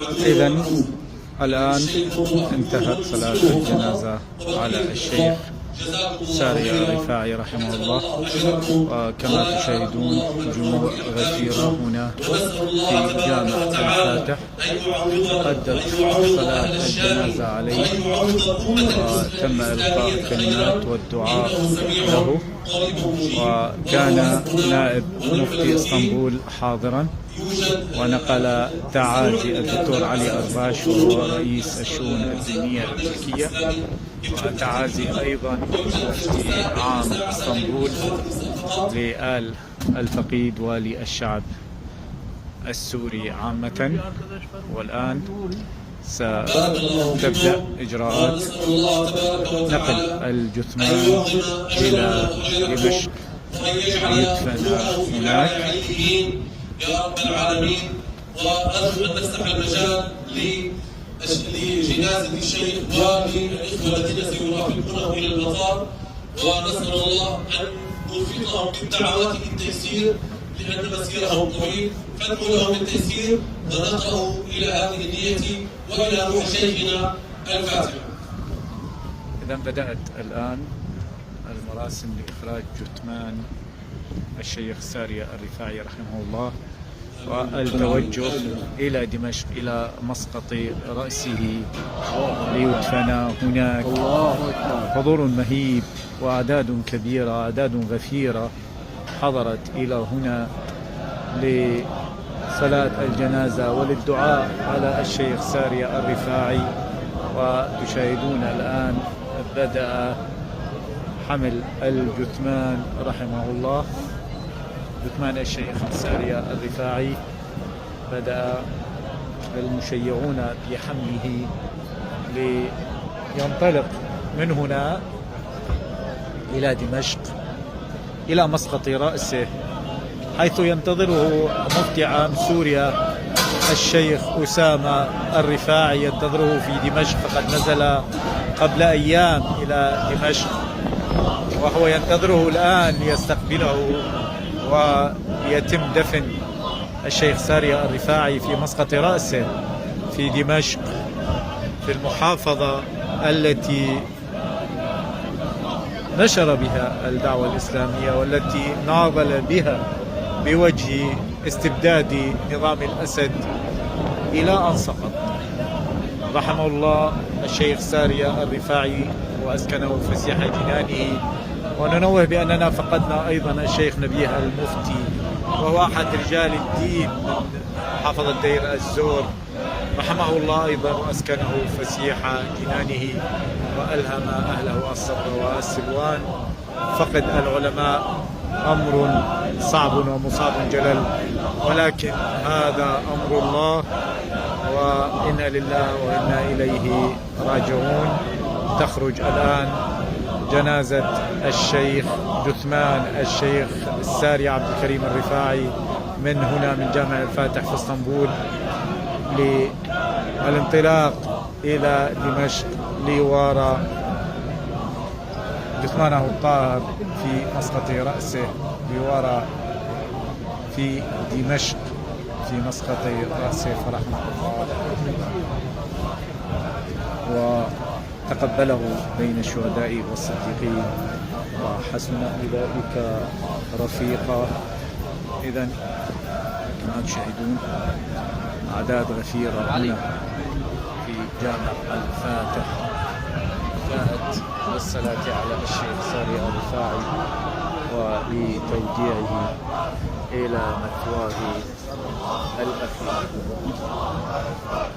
إذن الآن انتهت صلاة الجنازة على الشيخ ساري الرفاعي رحمه الله، وكما تشاهدون جموع غفيرة هنا في جامع الفاتح. أدت صلاة الجنازة عليه وتم إلقاء الكلمات والدعاء له، وكان نائب مفتي اسطنبول حاضرا، ونقل تعازي الدكتور علي أرباش وهو رئيس الشؤون الدينية التركية، وتعازي أيضا مفتي عام اسطنبول لآل الفقيد وللشعب السوري عامة. والآن ستبدأ إجراءات نقل الجثمان إلى دمشق ليدفن هناك. يا رب العالمين، وأرجو أن نفتح المجال لجنازة الشيخ وللإخوة الذين سيرافقونه إلى المطار، ونسأل الله أن يوفقهم بالدعوات للتيسير، لأن مسيرهم طويل، فادعوا لهم بالتيسير ونقرأ إلى هذه النية وإلى روح شيخنا الفاتحة. إذا بدأت الآن المراسم لإخراج جثمان الشيخ ساري الرفاعي رحمه الله، والتوجه إلى دمشق إلى مسقط رأسه ليدفن هناك. حضور مهيب وأعداد كبيرة، أعداد غفيرة حضرت إلى هنا لصلاة الجنازة وللدعاء على الشيخ ساري الرفاعي. وتشاهدون الآن بدأ حمل الجثمان رحمه الله، جثمان الشيخ ساري الرفاعي. بدأ المشيعون بحمله لينطلق من هنا إلى دمشق إلى مسقط رأسه، حيث ينتظره مفتي عام سوريا الشيخ أسامة الرفاعي، ينتظره في دمشق، فقد نزل قبل أيام إلى دمشق وهو ينتظره الآن ليستقبله ويتم دفن الشيخ ساري الرفاعي في مسقط رأسه في دمشق، في المحافظة التي نشر بها الدعوة الإسلامية والتي ناضل بها بوجه استبداد نظام الأسد إلى أن سقط. رحمه الله الشيخ ساري الرفاعي وأسكنه فسيح جنانه. وننوه بأننا فقدنا أيضا الشيخ نبيه المفتي، وهو أحد رجال الدين من محافظة دير الزور، رحمه الله أيضا وأسكنه فسيح جنانه وألهم أهله الصبر والسلوان. فقد العلماء أمر صعب ومصاب جلل، ولكن هذا أمر الله، وإنا لله وإنا إليه راجعون. تخرج الآن جنازة الشيخ جثمان الشيخ الساري عبد الكريم الرفاعي من هنا من جامع الفاتح في اسطنبول للانطلاق إلى دمشق ليوارى جثمانه الطاهر في مسقط رأسه، ليوارى في دمشق في مسقط رأسه فرحمه الله، وتقبله بين الشهداء والصديقين، وحسن أولئك رفيقا. إذن كما تشاهدون أعداد غفيرة هنا في جامع الفاتح جاءت للصلاة على الشيخ ساري الرفاعي ولتوديعه إلى مثواه الأخير.